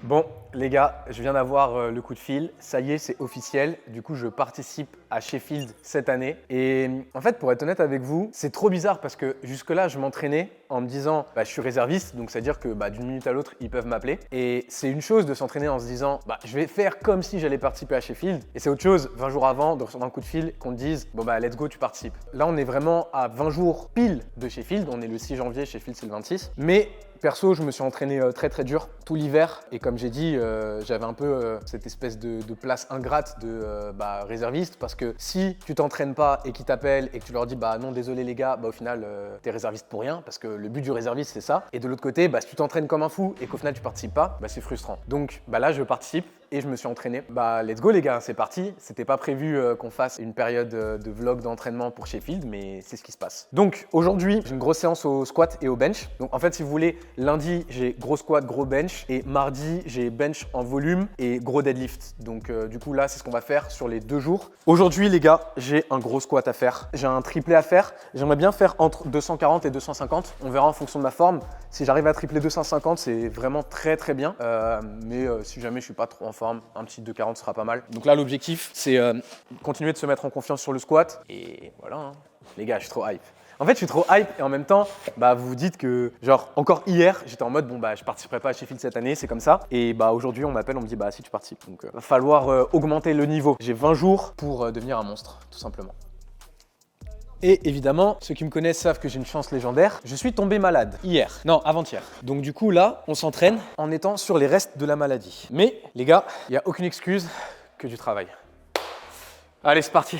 Bon, les gars, je viens d'avoir le coup de fil. Ça y est, c'est officiel. Du coup, je participe à Sheffield cette année. Et en fait, pour être honnête avec vous, c'est trop bizarre parce que jusque-là, je m'entraînais en me disant je suis réserviste, donc c'est-à-dire que d'une minute à l'autre, ils peuvent m'appeler. Et c'est une chose de s'entraîner en se disant je vais faire comme si j'allais participer à Sheffield. Et c'est autre chose, 20 jours avant, de recevoir un coup de fil, qu'on te dise let's go, tu participes. Là, on est vraiment à 20 jours pile de Sheffield. On est le 6 janvier, Sheffield, c'est le 26. Mais perso, je me suis entraîné très très dur tout l'hiver et comme j'ai dit, j'avais un peu cette espèce de place ingrate de réserviste parce que si tu t'entraînes pas et qu'ils t'appellent et que tu leur dis non désolé les gars, au final t'es réserviste pour rien parce que le but du réserviste c'est ça. Et de l'autre côté, si tu t'entraînes comme un fou et qu'au final tu participes pas, c'est frustrant. Donc là je participe et je me suis entraîné. Let's go les gars, c'est parti. C'était pas prévu qu'on fasse une période de vlog d'entraînement pour Sheffield, mais c'est ce qui se passe. Donc aujourd'hui, j'ai une grosse séance au squat et au bench. Donc en fait, si vous voulez, lundi, j'ai gros squat, gros bench et mardi, j'ai bench en volume et gros deadlift. Donc du coup là, c'est ce qu'on va faire sur les 2 jours. Aujourd'hui les gars, j'ai un gros squat à faire. J'ai un triplé à faire. J'aimerais bien faire entre 240 et 250. On verra en fonction de ma forme. Si j'arrive à tripler 250, c'est vraiment très très bien. Mais si jamais je suis pas trop en forme, un petit 240 sera pas mal. Donc là, l'objectif, c'est continuer de se mettre en confiance sur le squat. Et voilà, hein. Les gars, je suis trop hype. En fait, je suis trop hype et en même temps, vous vous dites que, genre, encore hier, j'étais en mode, je participerai pas à Sheffield cette année, c'est comme ça. Et aujourd'hui, on m'appelle, on me dit, si tu participes. Donc, va falloir augmenter le niveau. J'ai 20 jours pour devenir un monstre, tout simplement. Et évidemment, ceux qui me connaissent savent que j'ai une chance légendaire. Je suis tombé malade hier, non avant-hier. Donc du coup là, on s'entraîne en étant sur les restes de la maladie. Mais les gars, il n'y a aucune excuse que du travail. Allez, c'est parti.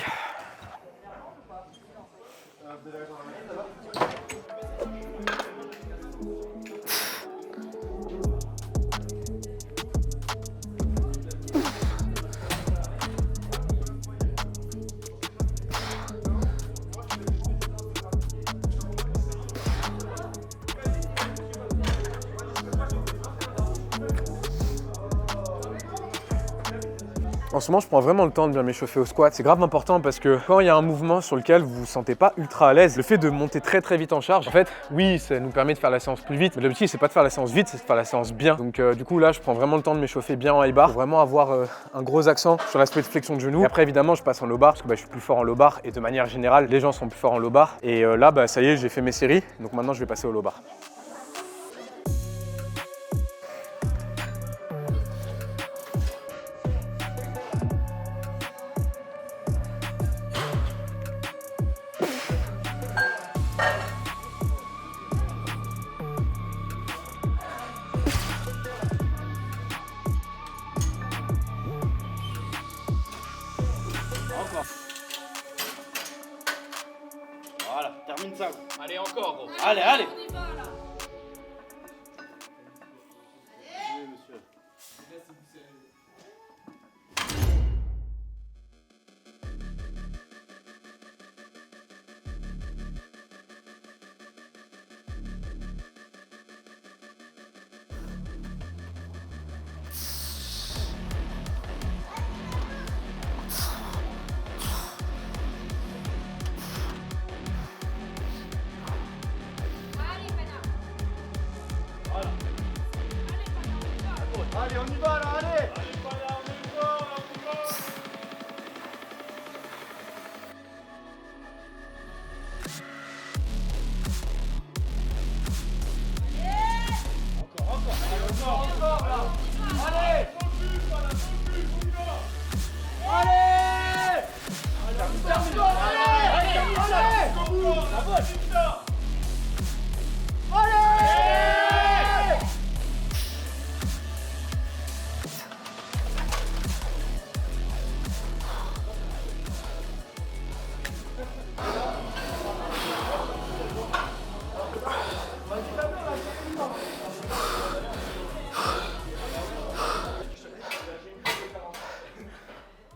En ce moment, je prends vraiment le temps de bien m'échauffer au squat. C'est grave important parce que quand il y a un mouvement sur lequel vous vous sentez pas ultra à l'aise, le fait de monter très très vite en charge, en fait, oui, ça nous permet de faire la séance plus vite. Mais l'objectif, c'est pas de faire la séance vite, c'est de faire la séance bien. Donc du coup, là, je prends vraiment le temps de m'échauffer bien en high bar pour vraiment avoir un gros accent sur l'aspect de flexion de genou. Et après, évidemment, je passe en low bar parce que je suis plus fort en low bar et de manière générale, les gens sont plus forts en low bar. Et là, ça y est, j'ai fait mes séries. Donc maintenant, je vais passer au low bar. Voilà, termine ça. Allez, encore, gros. Allez, allez. On y va, là. Oui, monsieur. Allez, on y va là, allez. Allez, pas là, on y va, on y va. Encore, encore là. Allez, focus, voilà, focus, on y va. Allez. Termine, allez. La bonne.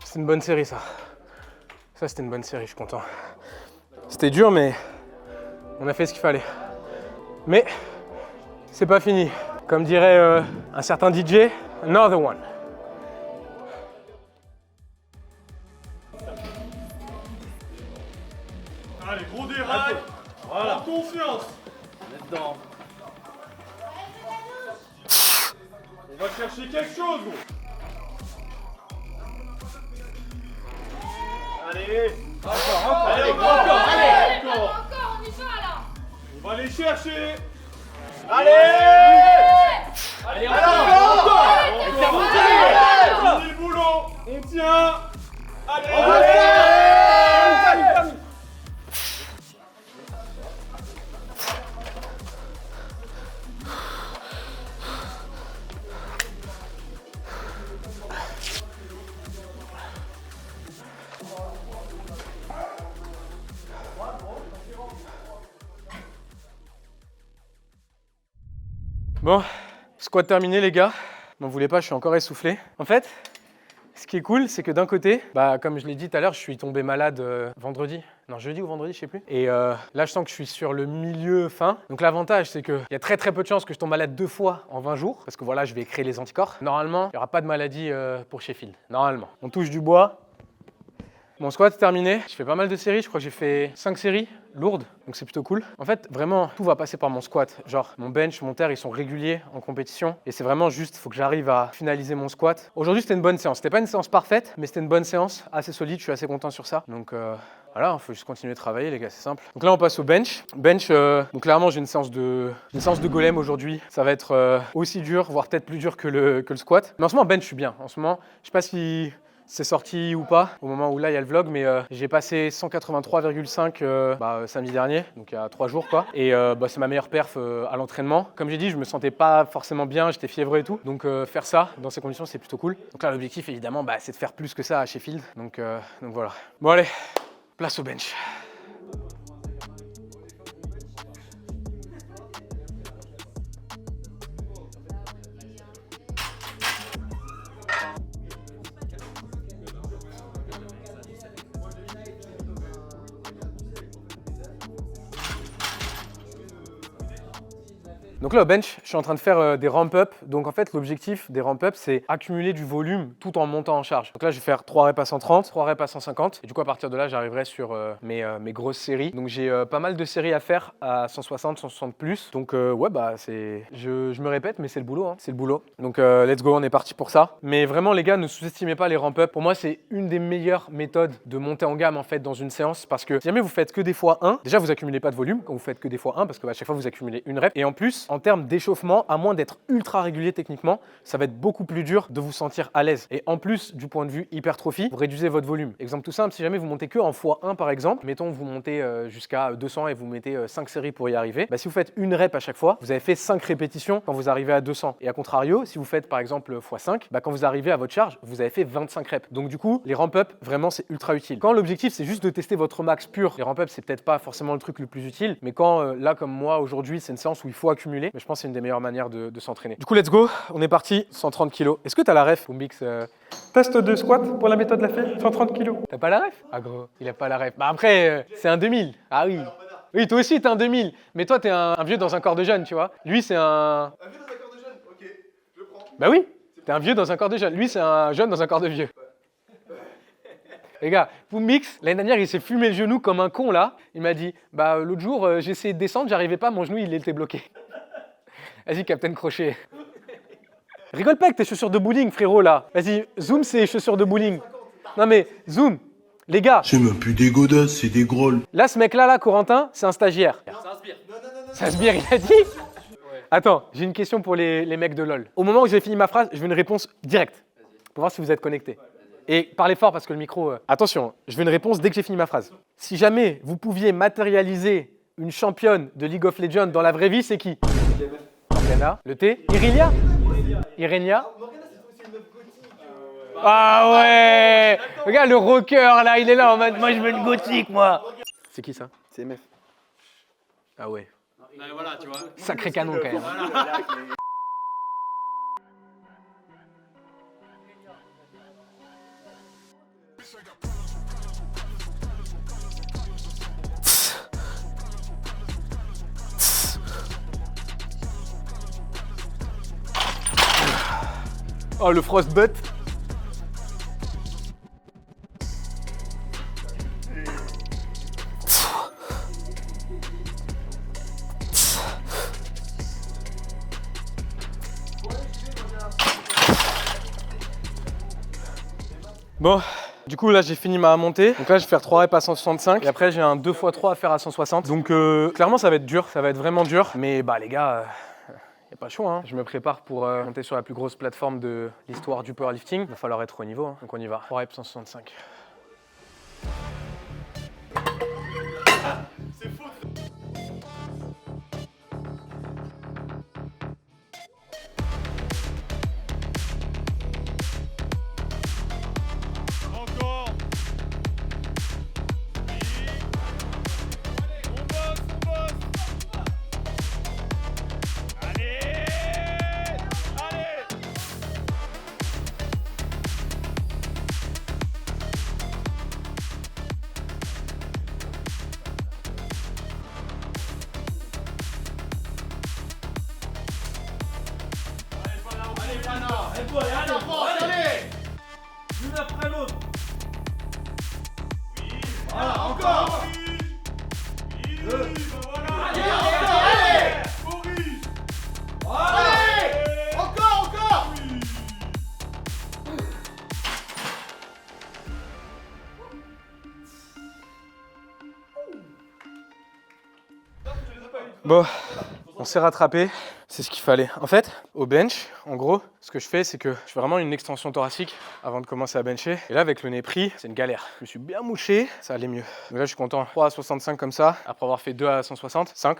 C'est une bonne série ça. Ça c'était une bonne série, je suis content. C'était dur mais on a fait ce qu'il fallait. Mais c'est pas fini. Comme dirait un certain DJ, another one. Allez, gros dérail. Voilà. En confiance. On est dedans. va chercher quelque chose, gros. Allez. Encore. Allez, encore. Encore, on y va là. On va les chercher. Allez. Allez, Encore. encore. Fini le boulot. On tient. Allez. Bon, squat terminé les gars. M'en voulez pas, je suis encore essoufflé. En fait, ce qui est cool, c'est que d'un côté, comme je l'ai dit tout à l'heure, je suis tombé malade vendredi. Non, jeudi ou vendredi, je sais plus. Et là, je sens que je suis sur le milieu fin. Donc l'avantage, c'est qu'il y a très peu de chances que je tombe malade 2 fois en 20 jours. Parce que voilà, je vais créer les anticorps. Normalement, il n'y aura pas de maladie pour Sheffield. Normalement. On touche du bois. Mon squat est terminé. Je fais pas mal de séries. Je crois que j'ai fait 5 séries lourdes. Donc c'est plutôt cool. En fait, vraiment, tout va passer par mon squat. Genre, mon bench, mon terre, ils sont réguliers en compétition. Et c'est vraiment juste, il faut que j'arrive à finaliser mon squat. Aujourd'hui, c'était une bonne séance. C'était pas une séance parfaite, mais c'était une bonne séance, assez solide. Je suis assez content sur ça. Donc voilà, il faut juste continuer de travailler, les gars, c'est simple. Donc là, on passe au bench. Bench, donc clairement, j'ai une séance de golem aujourd'hui. Ça va être aussi dur, voire peut-être plus dur que le squat. Mais en ce moment, bench, je suis bien. En ce moment, je sais pas si c'est sorti ou pas, au moment où là il y a le vlog, mais j'ai passé 183,5 samedi dernier, donc il y a 3 jours quoi. Et c'est ma meilleure perf à l'entraînement. Comme j'ai dit, je me sentais pas forcément bien, j'étais fiévreux et tout. Donc faire ça dans ces conditions, c'est plutôt cool. Donc là, l'objectif évidemment, c'est de faire plus que ça à Sheffield. Donc voilà. Bon allez, place au bench. Donc là au bench, je suis en train de faire des ramp-up. Donc en fait l'objectif des ramp-up c'est accumuler du volume tout en montant en charge. Donc là je vais faire 3 reps à 130, 3 reps à 150 et du coup à partir de là j'arriverai sur mes grosses séries. Donc j'ai pas mal de séries à faire à 160, 160 plus. Donc ouais je me répète mais c'est le boulot, hein. C'est le boulot. Donc let's go, on est parti pour ça. Mais vraiment les gars, ne sous-estimez pas les ramp-up. Pour moi c'est une des meilleures méthodes de monter en gamme en fait dans une séance parce que si jamais vous faites que des fois 1, déjà vous accumulez pas de volume quand vous faites que des fois 1 parce que à chaque fois vous accumulez une rep et en plus en termes d'échauffement, à moins d'être ultra régulier techniquement, ça va être beaucoup plus dur de vous sentir à l'aise. Et en plus, du point de vue hypertrophie, vous réduisez votre volume. Exemple tout simple, si jamais vous montez que en x1 par exemple, mettons vous montez jusqu'à 200 et vous mettez 5 séries pour y arriver, si vous faites une rep à chaque fois, vous avez fait 5 répétitions quand vous arrivez à 200. Et à contrario, si vous faites par exemple x5, quand vous arrivez à votre charge, vous avez fait 25 reps. Donc du coup, les ramp-up, vraiment c'est ultra utile. Quand l'objectif c'est juste de tester votre max pur, les ramp-up c'est peut-être pas forcément le truc le plus utile, mais quand là comme moi aujourd'hui, c'est une séance où il faut accumuler, mais je pense que c'est une des meilleures manières de s'entraîner. Du coup, let's go, on est parti, 130 kg. Est-ce que t'as la ref, Boomix Test de squat pour la méthode la fée, 130 kg. T'as pas la ref? Ah gros, il a pas la ref. Après, c'est un 2000. Ah oui. Oui, toi aussi t'es un 2000. Mais toi t'es un vieux dans un corps de jeune, tu vois. Lui c'est un... Un vieux dans un corps de jeune, ok, je prends. Bah oui, t'es un vieux dans un corps de jeune. Lui c'est un jeune dans un corps de vieux. Les gars, Boomix, l'année dernière, il s'est fumé le genou comme un con là. Il m'a dit, l'autre jour, j'ai essayé de descendre, j'arrivais pas, mon genou il était bloqué. Vas-y, Captain Crochet. Rigole pas avec tes chaussures de bowling, frérot, là. Vas-y, zoom ces chaussures de bowling. Non mais, zoom. Les gars. C'est même plus des godasses, c'est des grolles. Là, ce mec-là, Corentin, c'est un stagiaire. C'est un sbire. C'est un sbire, il a dit. Attends, j'ai une question pour les mecs de LoL. Au moment où j'ai fini ma phrase, je veux une réponse directe. Pour voir si vous êtes connectés. Et parlez fort parce que le micro... Attention, je veux une réponse dès que j'ai fini ma phrase. Si jamais vous pouviez matérialiser une championne de League of Legends dans la vraie vie, c'est qui? Morgana. Le T. Irelia. Irenia. Morgana, c'est une meuf gothique. Ah ouais. Regarde le rocker là, il est là en mode moi je veux une gothique moi. C'est qui ça? C'est MF. Ah ouais. Voilà, tu vois. Sacré canon quand même. Oh le frostbutt. Bon, du coup là j'ai fini ma montée. Donc là je vais faire 3 reps à 165 et après j'ai un 2x3 à faire à 160. Donc clairement ça va être dur, ça va être vraiment dur. Mais bah les gars, y a pas le choix. Hein. Je me prépare pour monter sur la plus grosse plateforme de l'histoire du powerlifting. Il va falloir être au niveau, hein. Donc on y va. 3 reps 165. C'est faux. Encore. On bosse, on bosse. Allez. Allez. Allez, Pana. Allez. L'une après l'autre. Oui. Voilà, encore. Oui. Voilà. Allez, allez. Corrige. Allez. Encore. Oui. Bon, on s'est rattrapé, c'est ce qu'il fallait. En fait, au bench, en gros, ce que je fais, c'est que je fais vraiment une extension thoracique avant de commencer à bencher. Et là, avec le nez pris, c'est une galère. Je me suis bien mouché, ça allait mieux. Donc là, je suis content. 3 à 65 comme ça, après avoir fait 2 à 160. 5,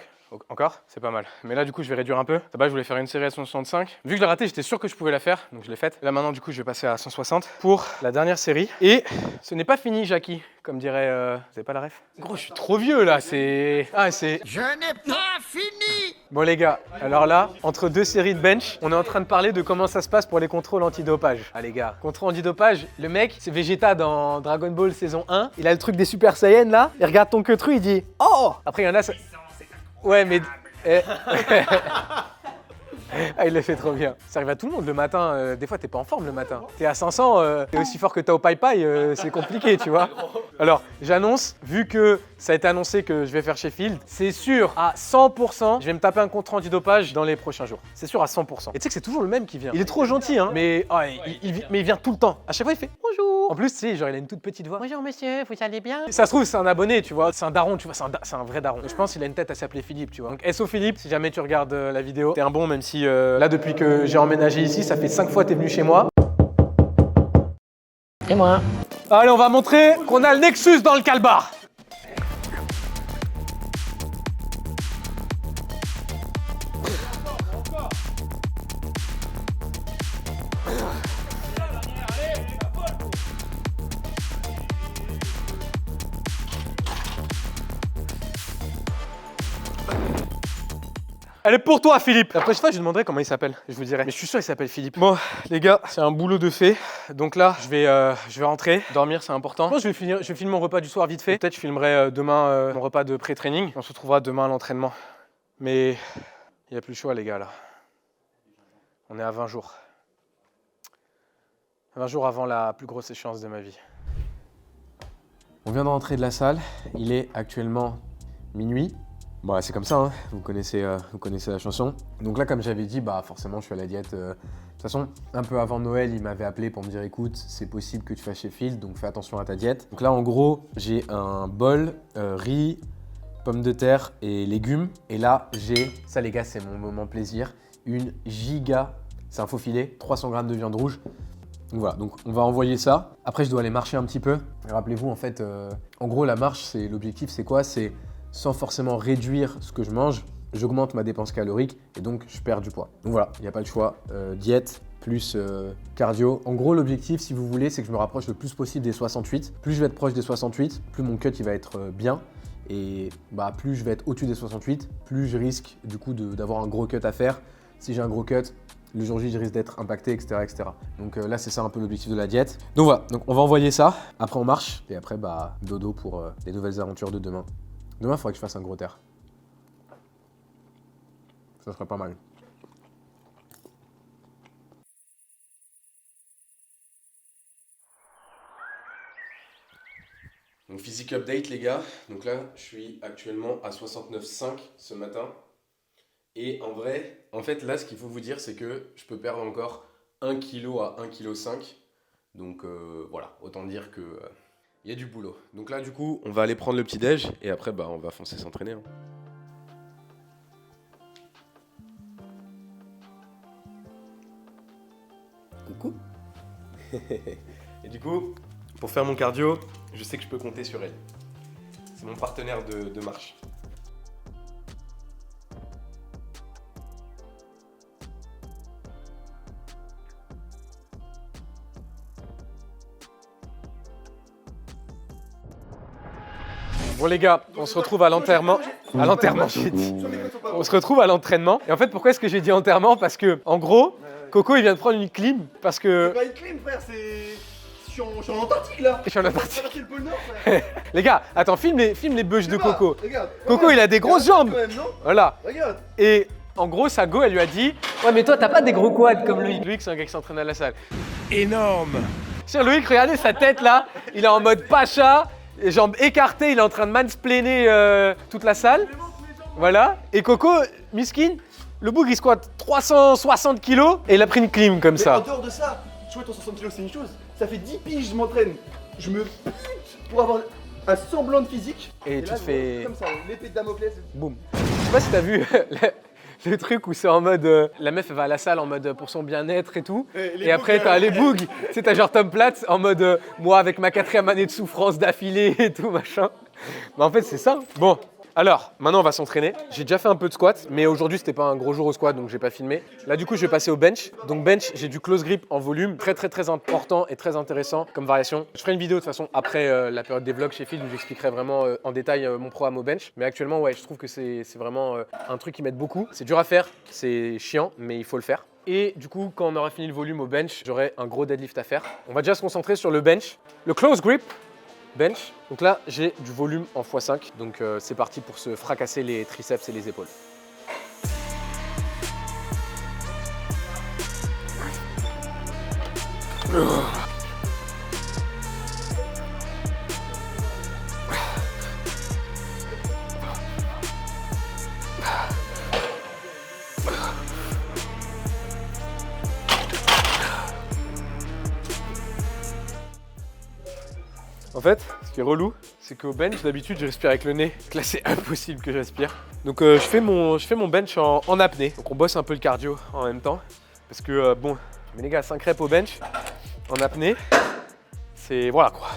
encore, c'est pas mal. Mais là, du coup, je vais réduire un peu. Là-bas, je voulais faire une série à 165. Vu que je l'ai raté, j'étais sûr que je pouvais la faire, donc je l'ai faite. Là, maintenant, du coup, je vais passer à 160 pour la dernière série. Et ce n'est pas fini, Jackie, comme dirait... Vous avez pas la ref? Gros, je suis trop vieux, là, c'est... Ah, c'est... Je n'ai pas fini. Bon les gars, alors là, entre 2 séries de bench, on est en train de parler de comment ça se passe pour les contrôles antidopage. Ah les gars, contrôle antidopage, le mec, c'est Vegeta dans Dragon Ball saison 1, il a le truc des Super Saiyans là, il regarde ton queutru, il dit « Oh !» Après il y en a... Ça... Ouais mais... Ah, il le fait trop bien. Ça arrive à tout le monde le matin. Des fois, t'es pas en forme le matin. T'es à 500, t'es aussi fort que t'as au paille, c'est compliqué, tu vois. Alors, j'annonce, vu que ça a été annoncé que je vais faire Sheffield, c'est sûr à 100%, je vais me taper un contrat antidopage dans les prochains jours. C'est sûr à 100%. Et tu sais que c'est toujours le même qui vient. Il est trop gentil, hein. Mais il vient tout le temps. À chaque fois, il fait bonjour. En plus, tu sais, genre, il a une toute petite voix. Bonjour monsieur, vous allez bien? Ça se trouve, c'est un abonné, tu vois. C'est un daron, tu vois. C'est un vrai daron. Je pense qu'il a une tête à s'appeler Philippe, tu vois. Donc, SO Philippe, si jamais tu regardes la vidéo, t'es un bon, même si là, depuis que j'ai emménagé ici, ça fait 5 fois que t'es venu chez moi. Et moi? Allez, on va montrer qu'on a le Nexus dans le calbar. Elle est pour toi, Philippe. La prochaine fois, je lui demanderai comment il s'appelle. Je vous dirai. Mais je suis sûr qu'il s'appelle Philippe. Bon, les gars, c'est un boulot de fait. Donc là, je vais rentrer. Dormir, c'est important. Moi, je vais filmer mon repas du soir vite fait. Peut-être je filmerai demain mon repas de pré-training. On se retrouvera demain à l'entraînement. Mais il n'y a plus le choix, les gars, là. On est à 20 jours. 20 jours avant la plus grosse échéance de ma vie. On vient de rentrer de la salle. Il est actuellement minuit. Bon, c'est comme ça, hein. Vous connaissez la chanson. Donc là, comme j'avais dit, bah forcément, je suis à la diète. De toute façon, un peu avant Noël, il m'avait appelé pour me dire, écoute, c'est possible que tu fasses Sheffield, donc fais attention à ta diète. Donc là, en gros, j'ai un bol, riz, pommes de terre et légumes. Et là, j'ai, ça les gars, c'est mon moment plaisir, une giga, c'est un faux filet, 300 grammes de viande rouge. Donc voilà, donc on va envoyer ça. Après, je dois aller marcher un petit peu. Rappelez-vous, en fait, en gros, la marche, l'objectif, c'est quoi? C'est sans forcément réduire ce que je mange, j'augmente ma dépense calorique et donc je perds du poids. Donc voilà, il n'y a pas le choix. Diète plus cardio. En gros, l'objectif, si vous voulez, c'est que je me rapproche le plus possible des 68. Plus je vais être proche des 68, plus mon cut il va être bien. Et bah, plus je vais être au-dessus des 68, plus je risque du coup d'avoir un gros cut à faire. Si j'ai un gros cut, le jour J, je risque d'être impacté, etc., etc. Donc là, c'est ça un peu l'objectif de la diète. Donc voilà, donc on va envoyer ça. Après, on marche. Et après, bah, dodo pour les nouvelles aventures de demain. Demain, il faudrait que je fasse un gros terre. Ça serait pas mal. Donc physique update les gars. Donc là, je suis actuellement à 69,5 ce matin. Et en vrai, en fait là, ce qu'il faut vous dire, c'est que je peux perdre encore 1 kg à 1,5 kg Donc voilà, autant dire que y a du boulot. Donc là, du coup, on va aller prendre le petit-déj et après, on va foncer s'entraîner. Hein. Coucou. Et du coup, pour faire mon cardio, je sais que je peux compter sur elle. C'est mon partenaire de marche. Bon les gars, on se retrouve à l'enterrement. À l'enterrement, j'ai dit. On se retrouve à l'entraînement. Et en fait, pourquoi est-ce que j'ai dit enterrement? Parce que, en gros, Coco, il vient de prendre une clim parce que... C'est pas une clim, frère, c'est... Je suis en Antarctique, là. Je suis en Antarctique. Traverser le pôle Nord, frère. Les gars, attends, filme les bûches de Coco. Regarde. Coco, il a des grosses jambes. Quand même, non? Voilà. Regarde. Et en gros, sa go, elle lui a dit: ouais, mais toi, t'as pas des gros quads comme Loïc. Loïc, c'est un gars qui s'entraîne à la salle. Énorme. Tiens, Loïc, regardez sa tête là. Il est en mode pacha, les jambes écartées, il est en train de mansplainer toute la salle. Voilà. Et Coco, miskin, le boug, il squatte 360 kilos et il a pris une clim comme Mais ça. en dehors de ça, jouer ton 60 kilos, c'est une chose. Ça fait 10 piges, je m'entraîne. Je me pute pour avoir un semblant de physique. Et tu là, te je fais- me- comme ça, l'épée de Damoclès. Boum. Je sais pas si t'as vu le truc où c'est en mode la meuf elle va à la salle en mode pour son bien-être et tout. les Et après bougs, t'as les bougs. Tu sais, t'as genre Tom Platz en mode moi avec ma 4e année de souffrance d'affilée et tout machin. Mais en fait c'est ça. Bon. Alors, maintenant on va s'entraîner. J'ai déjà fait un peu de squat, mais aujourd'hui c'était pas un gros jour au squat donc j'ai pas filmé. Là du coup je vais passer au bench. Donc bench, j'ai du close grip en volume, très important et très intéressant comme variation. Je ferai une vidéo de toute façon après la période des vlogs chez Field où j'expliquerai vraiment en détail mon programme au bench. Mais actuellement ouais, je trouve que c'est vraiment un truc qui m'aide beaucoup. C'est dur à faire, c'est chiant, mais il faut le faire. Et du coup, quand on aura fini le volume au bench, j'aurai un gros deadlift à faire. On va déjà se concentrer sur le bench. Le close grip. Bench. Donc là, j'ai du volume en x5. Donc c'est parti pour se fracasser les triceps et les épaules. En fait, ce qui est relou, c'est qu'au bench, d'habitude, je respire avec le nez. Donc là, c'est impossible que je respire. Donc je fais mon bench en apnée. Donc on bosse un peu le cardio en même temps. Parce que bon, mais les gars, 5 reps au bench, en apnée, c'est voilà quoi.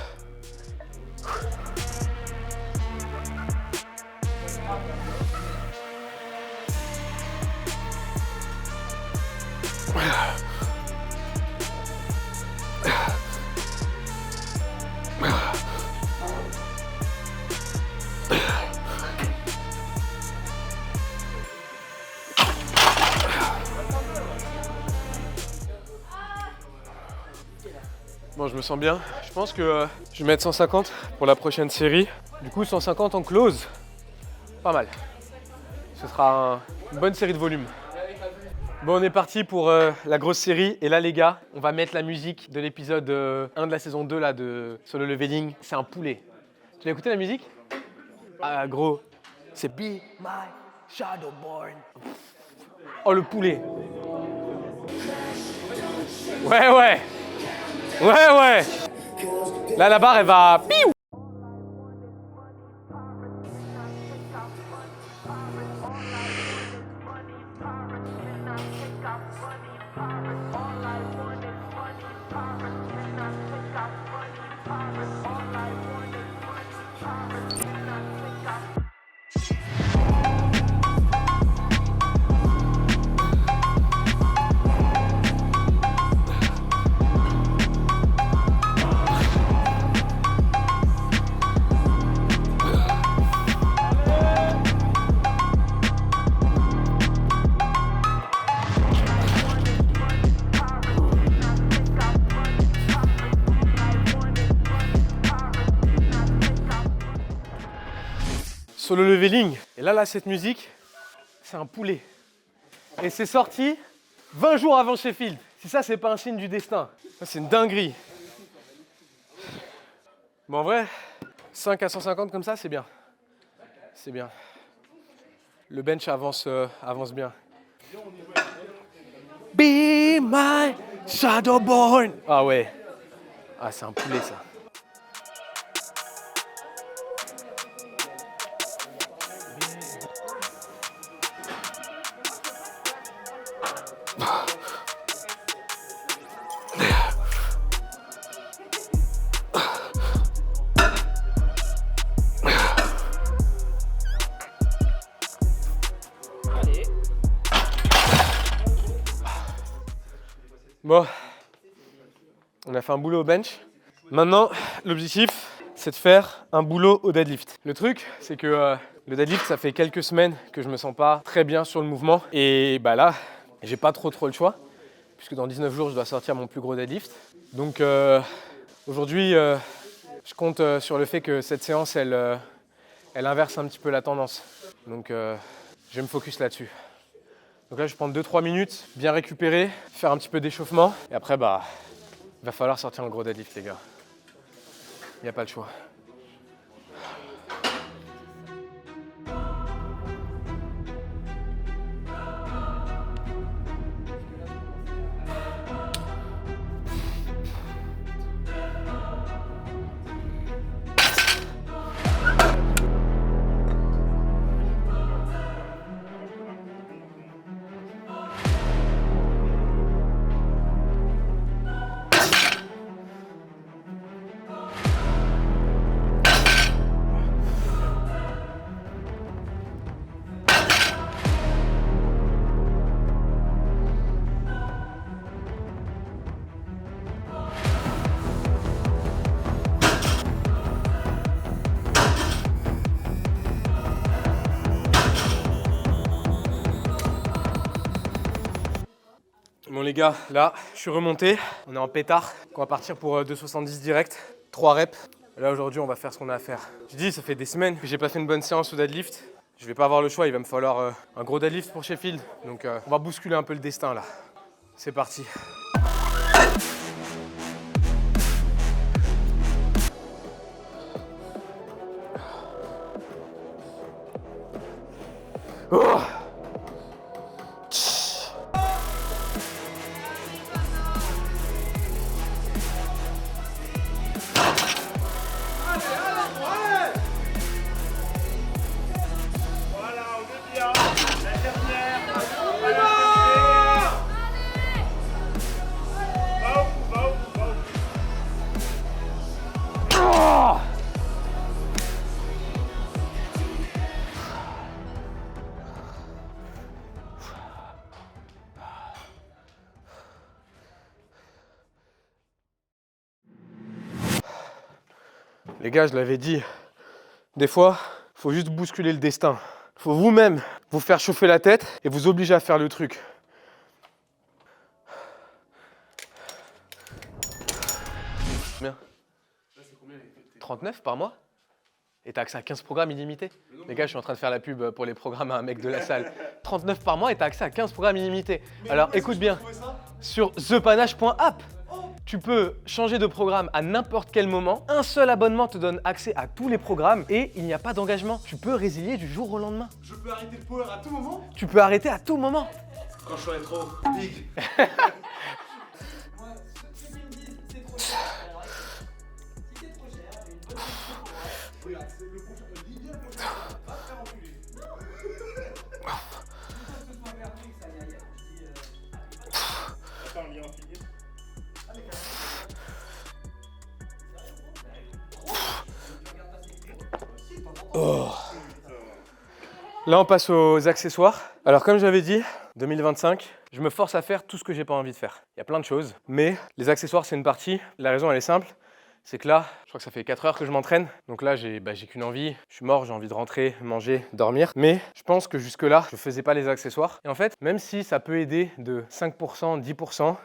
Bon, je me sens bien. Je pense que je vais mettre 150 pour la prochaine série. Du coup, 150 en close, pas mal. Ce sera une bonne série de volume. Bon, on est parti pour la grosse série. Et là, les gars, on va mettre la musique de l'épisode 1 de la saison 2 là, de Solo Leveling. C'est un poulet. Tu l'as écouté la musique? Ah, gros, c'est Be My Shadowborn. Oh, le poulet. Ouais. Là, la barre, elle va... Piou. Solo Leveling. Et là, cette musique, c'est un poulet. Et c'est sorti 20 jours avant Sheffield. Si ça, c'est pas un signe du destin. Ça, c'est une dinguerie. Bon, en vrai, 5 à 150 comme ça, c'est bien. C'est bien. Le bench avance bien. Be my Shadowborn. Ah ouais. Ah, c'est un poulet ça. Bon, on a fait un boulot au bench. Maintenant, l'objectif, c'est de faire un boulot au deadlift. Le truc, c'est que le deadlift, ça fait quelques semaines que je me sens pas très bien sur le mouvement. Et bah là, j'ai pas trop le choix, puisque dans 19 jours, je dois sortir mon plus gros deadlift. Donc aujourd'hui, je compte sur le fait que cette séance, elle inverse un petit peu la tendance. Donc je vais me focus là-dessus. Donc là, je vais prendre 2-3 minutes, bien récupérer, faire un petit peu d'échauffement. Et après, bah, il va falloir sortir un gros deadlift, les gars. Il n'y a pas le choix. Bon les gars, là, je suis remonté. On est en pétard. On va partir pour 2,70 direct. 3 reps. Là, aujourd'hui, on va faire ce qu'on a à faire. Je dis, ça fait des semaines que j'ai pas fait une bonne séance au deadlift. Je vais pas avoir le choix, il va me falloir un gros deadlift pour Sheffield. Donc, on va bousculer un peu le destin, là. C'est parti. Oh! Les gars, je l'avais dit, des fois, il faut juste bousculer le destin. Il faut vous-même vous faire chauffer la tête et vous obliger à faire le truc. Combien ? 39 par mois ? Et t'as accès à 15 programmes illimités ? Les gars, je suis en train de faire la pub pour les programmes à un mec de la salle. 39 par mois et t'as accès à 15 programmes illimités. Alors écoute bien, sur thepanache.app, tu peux changer de programme à n'importe quel moment. Un seul abonnement te donne accès à tous les programmes et il n'y a pas d'engagement. Tu peux résilier du jour au lendemain. Je peux arrêter le power à tout moment? Tu peux arrêter à tout moment. Quand je serai trop big. Oh. Là, on passe aux accessoires. Alors, comme j'avais dit, 2025, je me force à faire tout ce que j'ai pas envie de faire. Il y a plein de choses, mais les accessoires, c'est une partie. La raison, elle est simple. C'est que là, je crois que ça fait 4 heures que je m'entraîne. Donc là, j'ai qu'une envie. Je suis mort, j'ai envie de rentrer, manger, dormir. Mais je pense que jusque-là, je faisais pas les accessoires. Et en fait, même si ça peut aider de 5%, 10%,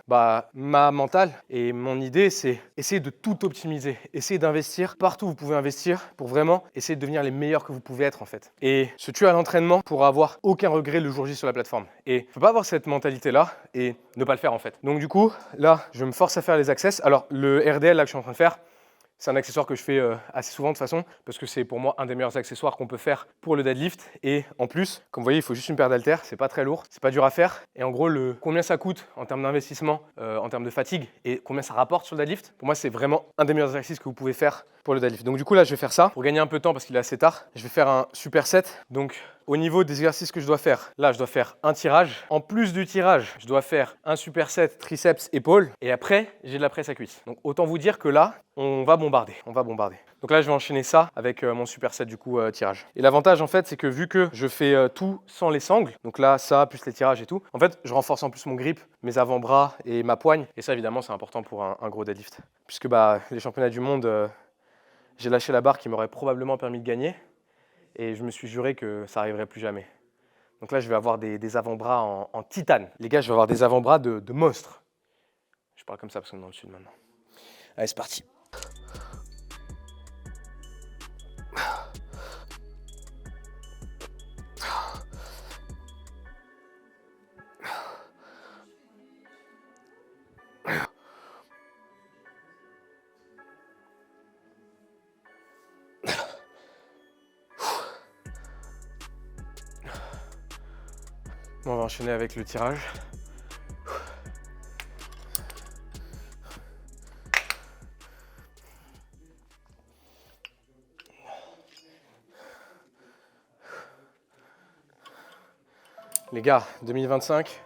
ma mentale et mon idée, c'est essayer de tout optimiser. Essayer d'investir partout où vous pouvez investir pour vraiment essayer de devenir les meilleurs que vous pouvez être en fait. Et se tuer à l'entraînement pour avoir aucun regret le jour J sur la plateforme. Et faut pas avoir cette mentalité-là et ne pas le faire en fait. Donc du coup, là, je me force à faire les access. Alors, le RDL là que je suis en train de faire, C'est un accessoire que je fais assez souvent de toute façon parce que c'est pour moi un des meilleurs accessoires qu'on peut faire pour le deadlift. Et en plus, comme vous voyez, il faut juste une paire d'haltères, c'est pas très lourd, c'est pas dur à faire. Et en gros, combien ça coûte en termes d'investissement, en termes de fatigue et combien ça rapporte sur le deadlift, pour moi, c'est vraiment un des meilleurs exercices que vous pouvez faire pour le deadlift. Donc du coup, là, je vais faire ça pour gagner un peu de temps parce qu'il est assez tard. Je vais faire un superset. Donc au niveau des exercices que je dois faire, là, je dois faire un tirage. En plus du tirage, je dois faire un superset triceps épaules. Et après, j'ai de la presse à cuisse. Donc autant vous dire que là, on va bombarder. Donc là, je vais enchaîner ça avec mon superset du coup tirage. Et l'avantage en fait, c'est que vu que je fais tout sans les sangles, donc là, ça, plus les tirages et tout, en fait, je renforce en plus mon grip, mes avant-bras et ma poigne. Et ça, évidemment, c'est important pour un gros deadlift. Puisque les championnats du monde, j'ai lâché la barre qui m'aurait probablement permis de gagner. Et je me suis juré que ça n'arriverait plus jamais. Donc là, je vais avoir des avant-bras en titane. Les gars, je vais avoir des avant-bras de monstre. Je parle comme ça parce qu'on est dans le sud maintenant. Allez, c'est parti. On va enchaîner avec le tirage. Les gars, 2025,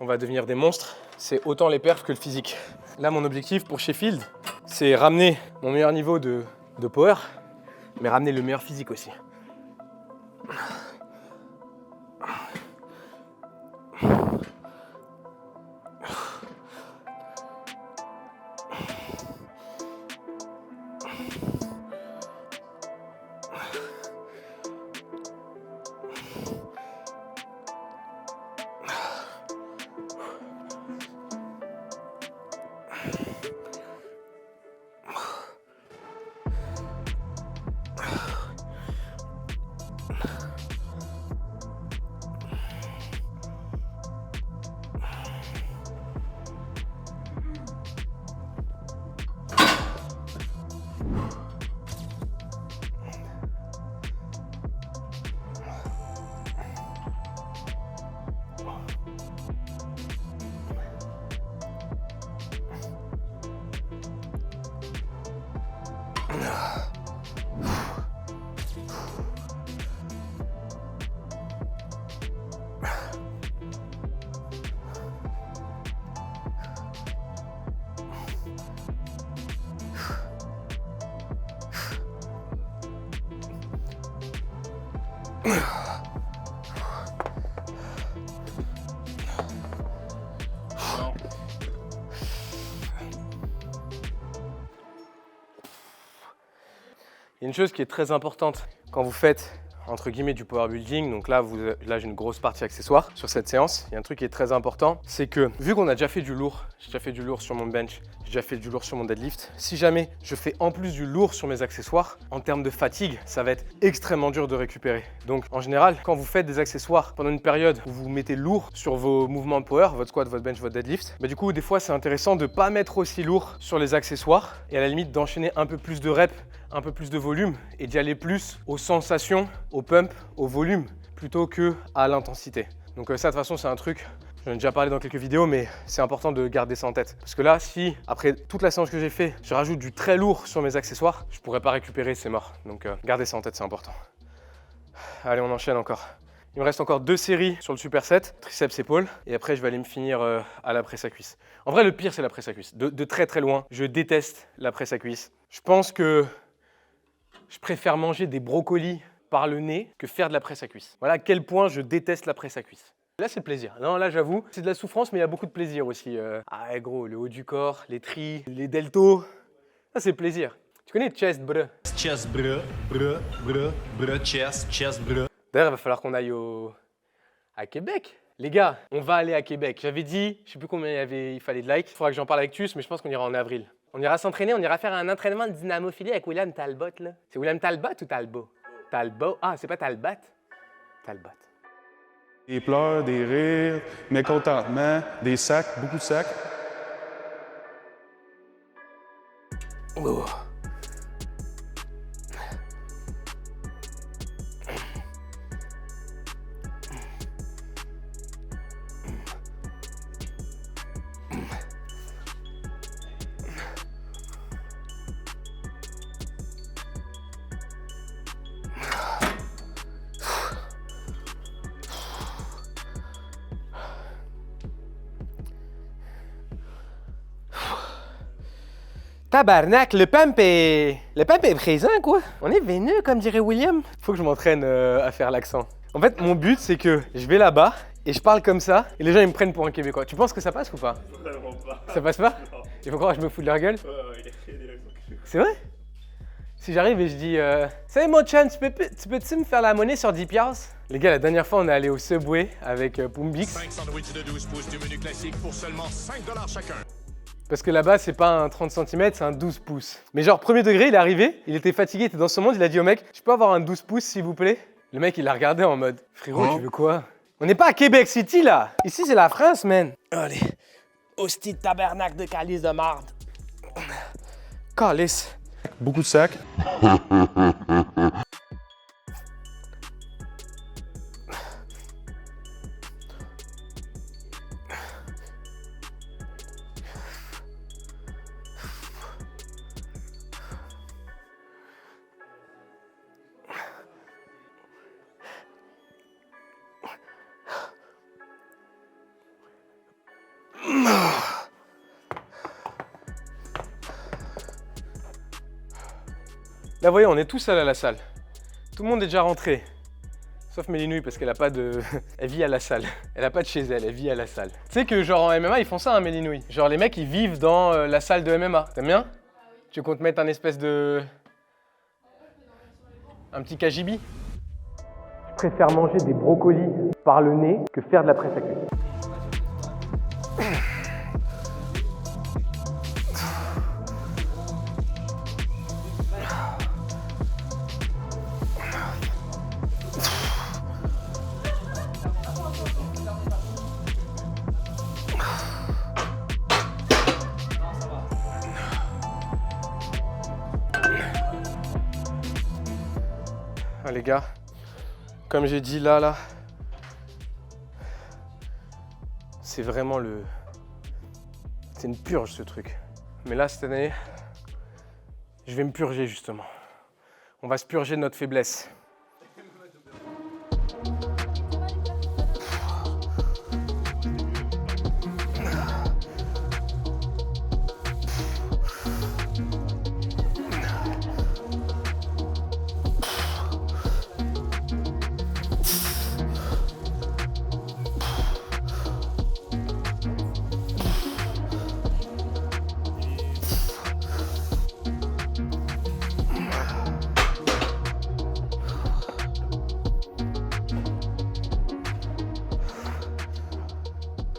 on va devenir des monstres. C'est autant les perfs que le physique. Là, mon objectif pour Sheffield, c'est ramener mon meilleur niveau de power, mais ramener le meilleur physique aussi. Il y a une chose qui est très importante quand vous faites entre guillemets du power building, donc là j'ai une grosse partie accessoire sur cette séance. Il y a un truc qui est très important, c'est que vu qu'on a déjà fait du lourd, j'ai déjà fait du lourd sur mon bench, j'ai déjà fait du lourd sur mon deadlift, si jamais je fais en plus du lourd sur mes accessoires, en termes de fatigue, ça va être extrêmement dur de récupérer. Donc en général, quand vous faites des accessoires pendant une période où vous mettez lourd sur vos mouvements de power, votre squat, votre bench, votre deadlift, du coup des fois c'est intéressant de ne pas mettre aussi lourd sur les accessoires et à la limite d'enchaîner un peu plus de reps, un peu plus de volume et d'y aller plus aux sensations, au pump, au volume plutôt que à l'intensité. Donc ça de toute façon c'est un truc, j'en ai déjà parlé dans quelques vidéos, mais c'est important de garder ça en tête. Parce que là, si après toute la séance que j'ai fait, je rajoute du très lourd sur mes accessoires, je pourrais pas récupérer, c'est mort. Donc gardez ça en tête, c'est important. Allez, on enchaîne encore. Il me reste encore 2 séries sur le superset, triceps épaules, et après je vais aller me finir à la presse à cuisse. En vrai, le pire c'est la presse à cuisse. De très très loin, je déteste la presse à cuisse. Je pense que je préfère manger des brocolis par le nez que faire de la presse à cuisse. Voilà à quel point je déteste la presse à cuisse. Là, c'est le plaisir. Non, là, j'avoue, c'est de la souffrance, mais il y a beaucoup de plaisir aussi. Ah, gros, le haut du corps, les tris, les deltos. Ça, c'est plaisir. Tu connais chest, brr? Chest, brr, chest, brr. D'ailleurs, il va falloir qu'on aille à Québec. Les gars, on va aller à Québec. J'avais dit, je sais plus combien il fallait de likes. Il faudra que j'en parle avec Tus, mais je pense qu'on ira en avril. On ira s'entraîner, on ira faire un entraînement de dynamophilie avec William Talbot, là. C'est William Talbot ou Talbot? Talbot. Ah, c'est pas Talbot? Talbot. Des pleurs, des rires, mécontentement, des sacs, beaucoup de sacs. Oh. Tabarnak, le pump est présent, quoi. On est véneux, comme dirait William. Faut que je m'entraîne à faire l'accent. En fait, mon but, c'est que je vais là-bas et je parle comme ça et les gens, ils me prennent pour un Québécois. Tu penses que ça passe ou pas? Vraiment pas. Ça passe pas? Non. Il faut croire que je me fous de leur gueule. Ouais, il y a des accents que je fais. C'est vrai? Si j'arrive et je dis salut mon chan, tu peux-tu me faire la monnaie sur 10 piastres? Les gars, la dernière fois, on est allé au Subway avec Poumbix. 5 sandwichs de 12 pouces du menu classique pour seulement 5 $ chacun. Parce que là-bas, c'est pas un 30 cm, c'est un 12 pouces. Mais genre, premier degré, il est arrivé, il était fatigué, il était dans son monde, il a dit au mec, je peux avoir un 12 pouces s'il vous plaît? Le mec, il l'a regardé en mode, frérot, tu veux quoi? On n'est pas à Québec City là! Ici, c'est la France, man! Allez, hostie de tabernacle de calice de marde. Calice. Beaucoup de sacs. Là, vous voyez, on est tous seuls à la salle. Tout le monde est déjà rentré. Sauf Mélinouille, parce qu'elle a pas de... Elle vit à la salle. Elle a pas de chez elle, elle vit à la salle. Tu sais que genre en MMA, ils font ça, hein, Mélinouille. Genre les mecs, ils vivent dans la salle de MMA. T'aimes bien? Tu comptes mettre un espèce de... Un petit KGB? Je préfère manger des brocolis par le nez que faire de la presse à cuire. Ah, les gars, comme j'ai dit là, c'est vraiment le... C'est une purge ce truc. Mais là, cette année, je vais me purger justement. On va se purger de notre faiblesse.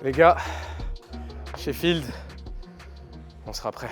Les gars, Sheffield, on sera prêt.